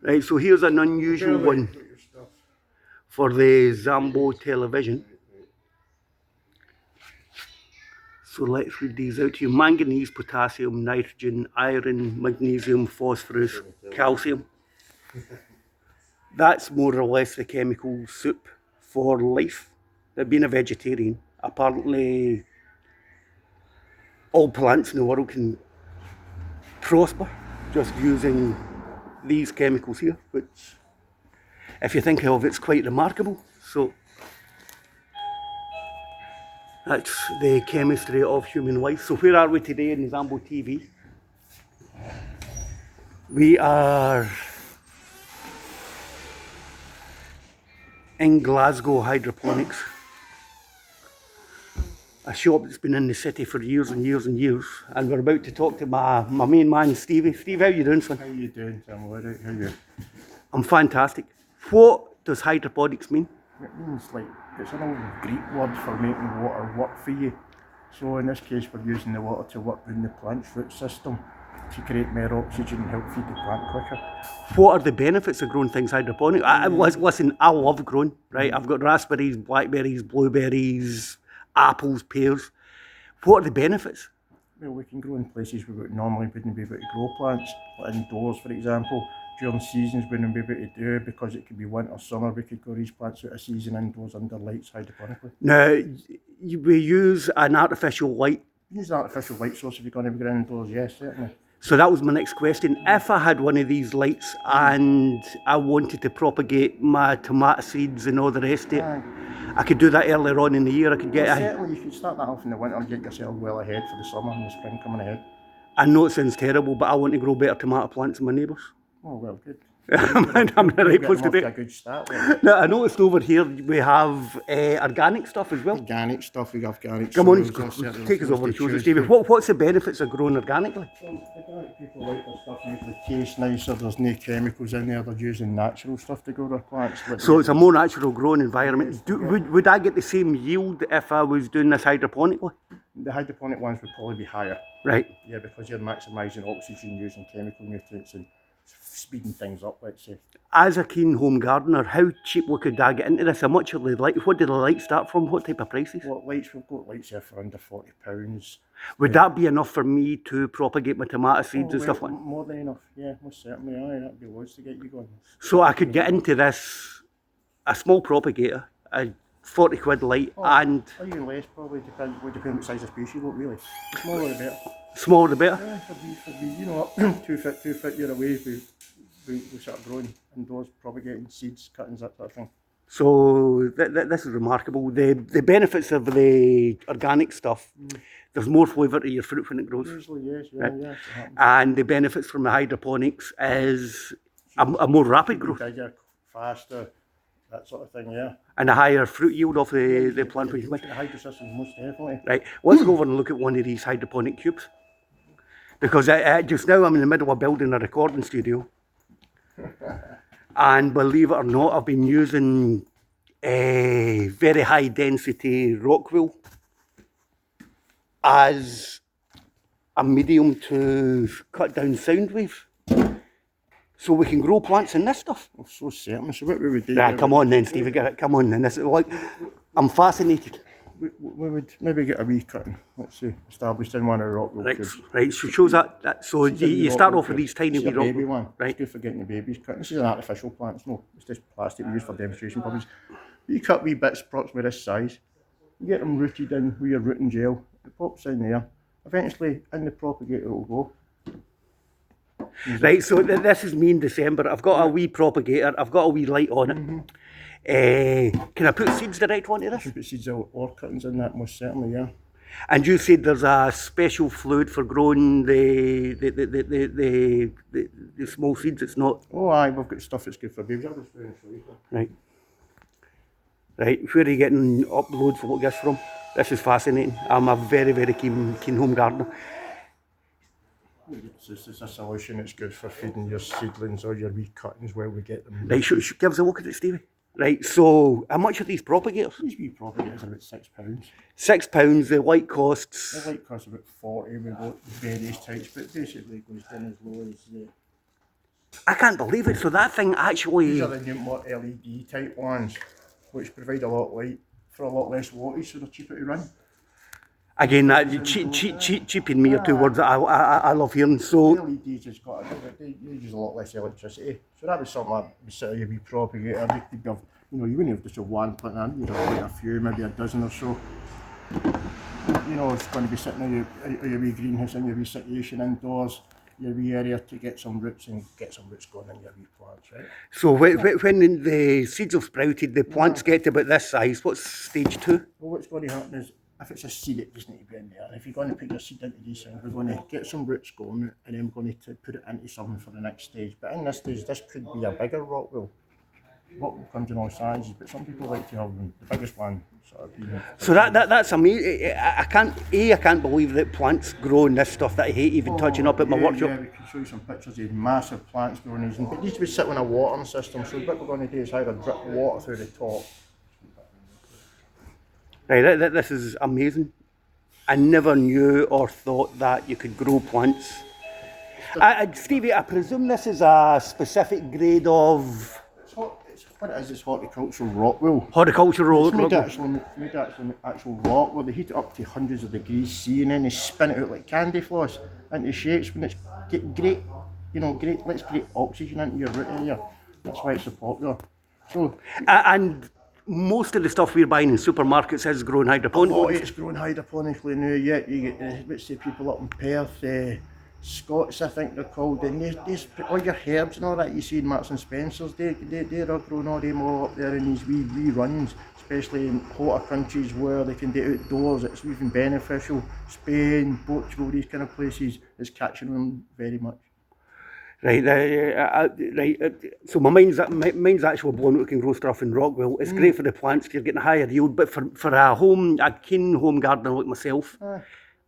Right, so here's an unusual one for the Zambo television. So let's read these out to you. Manganese, potassium, nitrogen, iron, magnesium, phosphorus, calcium. That's more or less the chemical soup for life. That being a vegetarian, apparently all plants in the world can prosper just using these chemicals here, which if you think of it's quite remarkable. So that's the chemistry of human life. So where are we today in the Zambo TV? We are in Glasgow Hydroponics, a shop that's been in the city for years and years and years, and we're about to talk to my main man Stevie. Steve, how you doing, son? How you doing, Tim? All right, how are you? I'm fantastic. What does hydroponics mean? It means like, it's an old Greek word for making water work for you. So in this case we're using the water to work in the plant's root system to create more oxygen and help feed the plant quicker. What are the benefits of growing things hydroponic? Listen, I love growing, right? I've got raspberries, blackberries, blueberries, apples, pears. What are the benefits? Well, we can grow in places where we normally wouldn't be able to grow plants, like indoors for example. During seasons we wouldn't be able to do, because it could be winter, summer, we could grow these plants out of season indoors under lights hydroponically. Now, we use an artificial light. Use an artificial light source if you're going to be growing indoors, yes, certainly. So that was my next question. If I had one of these lights and I wanted to propagate my tomato seeds and all the rest of it, I could do that earlier on in the year. I could get. Certainly, you could start that off in the winter and get yourself well ahead for the summer and the spring coming ahead. I know it sounds terrible, but I want to grow better tomato plants than my neighbours. Oh, well, good. I'm the right place to be. A good start. Like. Now, I noticed over here we have organic stuff as well. Organic stuff, we have organic. Come on, take us over and show us, Stevie. What's the benefits of growing organically? Well, organic people like their stuff usually tastes nicer, there's no chemicals in there, they're using natural stuff to grow their plants. So it's a more natural growing environment. Would I get the same yield if I was doing this hydroponically? The hydroponic ones would probably be higher. Right. Yeah, because you're maximising oxygen using chemical nutrients and speeding things up, let's say. As a keen home gardener, how cheap could I get into this? How much are the lights? What do the lights start from? What type of prices? Well, lights, we've got lights here for under £40. Would that be enough for me to propagate my tomato seeds and stuff like that? More than enough, yeah, most certainly. Aye, that'd be loads to get you going. So I could get into this, a small propagator, a 40 quid light, and... Or even less, probably, would depend what size of space you want, really. The smaller the better. Smaller the better? Yeah, for me, you know, 2 foot, you're away, we start growing indoors, propagating seeds, cuttings, that sort of thing. So this is remarkable. The benefits of the organic stuff, there's more flavour to your fruit when it grows. Usually, yes, yeah. And the benefits from the hydroponics is a more rapid growth. Bigger, faster, that sort of thing, yeah. And a higher fruit yield of the plant. The hydro system, most definitely. Right, let's go over and look at one of these hydroponic cubes. Because just now I'm in the middle of building a recording studio. And believe it or not, I've been using a very high density rock wool as a medium to cut down sound waves. So we can grow plants in this stuff. Oh, so certainly. So what we would do... Come on then, Steve, get it. Come on then. This is like, I'm fascinated. We would maybe get a wee cutting, let's say, established in one of the rock wool cubes. Right, so shows that. So you start off with these tiny wee rock baby one. Right. It's good for getting the babies cut. This is an artificial plant, it's just plastic we use for demonstration purposes. You cut wee bits approximately this size, you get them rooted in with your rooting gel, it pops in there, eventually in the propagator it will go. Right, so this is me in December. I've got a wee propagator, I've got a wee light on it. Can I put seeds direct onto this? You can put seeds or cuttings in that, most certainly, yeah. And you said there's a special fluid for growing the small seeds. It's not. Oh, aye, we've got stuff that's good for babies. I'll just show you. Right. Right. Where are you getting uploads for this from? This is fascinating. I'm a very, very keen home gardener. It's a solution that's good for feeding your seedlings or your wee cuttings where we get them. Right. Give us a look at it, Stevie. Right, so how much are these propagators? These wee propagators are about £6. £6, the light costs? The light costs about 40, we've got various types, but basically it goes down as low as I can't believe it. So that thing actually... These are the new more LED type ones, which provide a lot of light for a lot less wattage, so they're cheaper to run. Again, that cheap in me are two words that I love hearing. So LEDs has got they use a lot less electricity. So that was something like beside your wee propagator. They could have, you wouldn't have just a one plant in, you'd have quite a few, maybe a dozen or so. It's going to be sitting in your wee greenhouse in your wee situation indoors, your wee area to get some roots and get some roots going in your wee plants, right? So when the seeds have sprouted, the plants get to about this size. What's stage 2? Well, what's going to happen is, if it's a seed, it doesn't need to be in there. And if you're going to put your seed into these things, we're going to get some roots going, and then we're going to put it into something for the next stage. But in this stage, this could be a bigger rock wool. Rock comes in all sizes, but some people like to have the biggest one. So that's amazing. I can't believe that plants growing this stuff that I hate even touching up at my workshop. Yeah, we can show you some pictures of massive plants growing these, but these would sit on a watering system. So what we're going to do is either drip water through the top. Right, this is amazing. I never knew or thought that you could grow plants. Stevie, I presume this is a specific grade of... What it is, it's horticultural rock wool. Horticultural It's made rock wool. actual rock where they heat it up to hundreds of degrees C, and then they spin it out like candy floss into shapes when it's great, lets great oxygen into your root area. That's why it's so popular. So and most of the stuff we're buying in supermarkets is grown hydroponically. Oh, it's grown hydroponically now. Yeah, you get let's say people up in Perth, Scots, I think they're called, and they all your herbs and all that you see in Marks and Spencer's, they're all grown all them all up there in these wee runs, especially in hotter countries where they can do outdoors. It's even beneficial. Spain, Portugal, these kind of places is catching them very much. Right, so my mind's actually blown. We can grow stuff in rock wool. It's great for the plants. You're getting a higher yield, but for a keen home gardener like myself,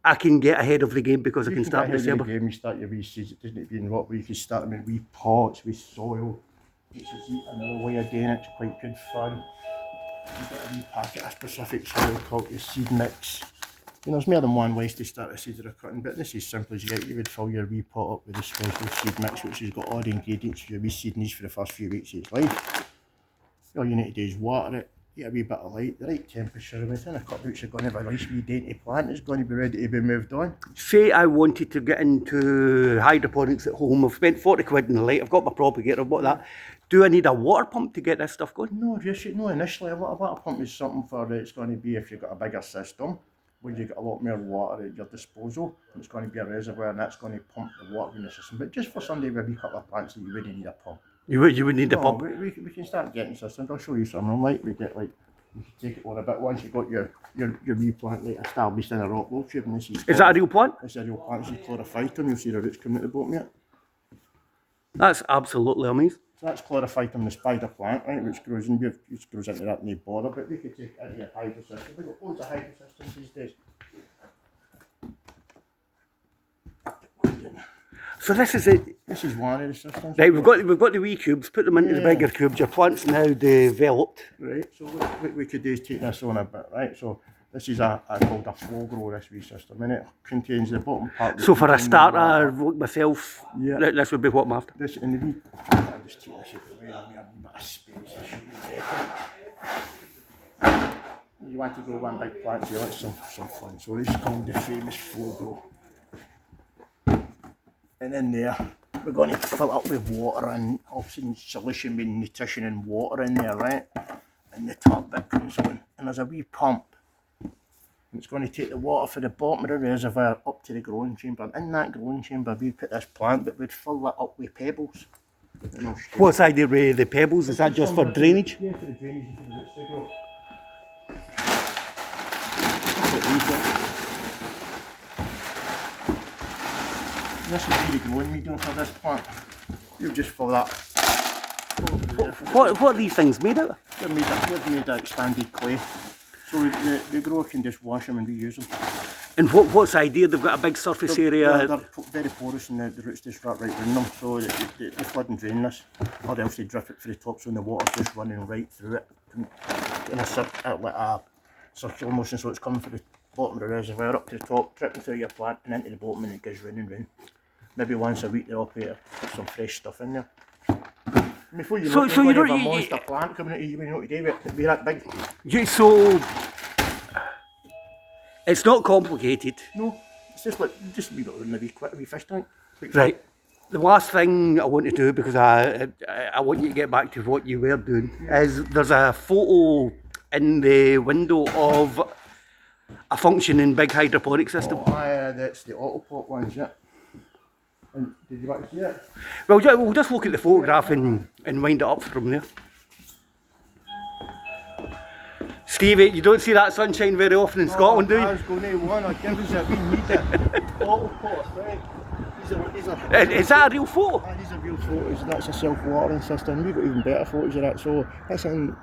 I can get ahead of the game because I can start in December. You start your wee seeds. It doesn't need to be in rock wool. You can start them in wee pots with soil. Which is another way of doing it. It's quite good fun. You get a wee packet of specific soil called your seed mix. There's more than one ways to start a seed or a cutting, but this is simple as you would fill your wee pot up with a special seed mix, which has got all the ingredients your wee seed needs for the first few weeks of its life. All you need to do is water it, get a wee bit of light, the right temperature, and within a couple of weeks you're going to have a nice wee dainty plant. It's going to be ready to be moved on. Say I wanted to get into hydroponics at home. I've spent 40 quid in the light, I've got my propagator, I've got that. Do I need a water pump to get this stuff going? No, initially a water pump is something for it's going to be if you've got a bigger system, where you get a lot more water at your disposal, and it's going to be a reservoir, and that's going to pump the water in the system. But just for somebody with a wee couple of plants, you wouldn't need a pump. You would need a pump? We can start getting systems. I'll show you some. We can take it on a bit once you've got your wee plant established in a rock wool tube. And is that a real plant? It's a real plant. This is chlorophytum. You'll see the roots coming at the bottom yet. That's absolutely amazing. So that's chlorophytum, the spider plant, right, which grows into that in the border, but we could take it into a hydro system. We've got loads of hydro systems these days. So this is it. This is one of the systems. Right, we've got the wee cubes, put them into the bigger cubes. Your plant's now developed. Right, so what we could do is take this on a bit, right? So this is called a flow grow, this wee system, and it contains the bottom part. So for a starter, like myself, this would be what I'm after. This and the wee. I'll just take this out of the way. I'll have a bit of space. You want to grow one big plant, so you like some fun. So this is called the famous flow grow. And in there, we're going to fill it up with water and obviously solution with nutrition and water in there, right? And the top bit comes on, and there's a wee pump. And it's going to take the water from the bottom of the reservoir up to the growing chamber. And in that growing chamber, we put this plant, but we'd fill it up with pebbles. What's the idea with the pebbles? Is that just for drainage? Yeah, for the drainage and for the roots to grow. This is the growing medium for this plant. You'll just fill that. What are these things made out of? They're made of expanded clay. So the grower can just wash them and reuse them. And what's the idea? They've got a big surface area. They're very porous and the roots just wrap right around them. So they flood and drain this. Or else they drip it for the top so the water's just running right through it. In a circular motion, so it's coming from the bottom of the reservoir up to the top, dripping through your plant and into the bottom, and it goes round and round. Maybe once a week the operator puts some fresh stuff in there. Before you So- look, so you're you going to don't- have a you- monster plant coming out of you, you know what to do with it. Be that big. So it's not complicated. No, it's just like, just a wee bit of a wee fish tank. Right. The last thing I want to do, because I want you to get back to what you were doing, is there's a photo in the window of a functioning big hydroponic system. Oh, aye, that's the autopot ones, yeah. And did you want to see it? Well, we'll just look at the photograph and wind it up from there. Stevie, you don't see that sunshine very often in Scotland, do you? I was going to one, I'll give us a wee need it. Autopot, right? These are Is that a real photo? these are real photos, that's a self-watering system. We've got even better photos of that. So that's in,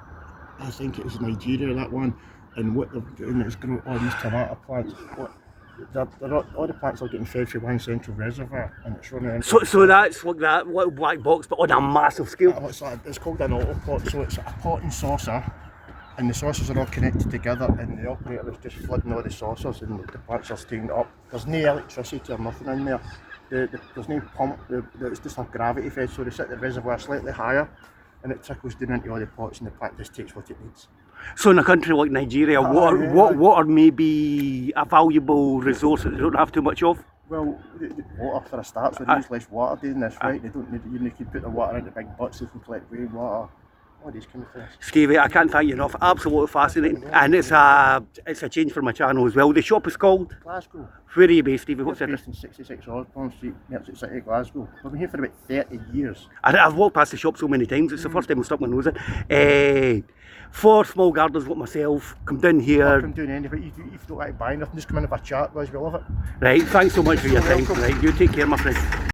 I think it was Nigeria, that one. And what they're doing is growing all these tomato plants. All the plants are getting fed through one central reservoir, and it's running into... So that's like that little black box, but on a massive scale. It's called an autopot, so it's a pot and saucer, and the saucers are all connected together, and the operator is just flooding all the saucers, and the plants are staying up. There's no electricity or nothing in there. There's no pump, it's just a gravity fed, so they set the reservoir slightly higher, and it trickles down into all the pots, and the plant just takes what it needs. So in a country like Nigeria, water may be a valuable resource that they don't have too much of? Well, the water for a start, so they use less water doing this, right? They don't need, you can put the water into big butts, they can collect rainwater, all these kind of things. Stevie, I can't thank you enough. Absolutely fascinating. And it's a change for my channel as well. The shop is called? Glasgow. Where are you based, Stevie? What's We're it? based in 66 Osborne Street, Merchant City, Glasgow. We've been here for about 30 years. I've walked past the shop so many times, it's the first time I've stuck my nose in. For small gardeners like myself, come down here. Come doing anything, if you don't like to buy nothing, just come in and have a chat with us, we love it. Right, thanks so much for your time. Right, you take care, my friend.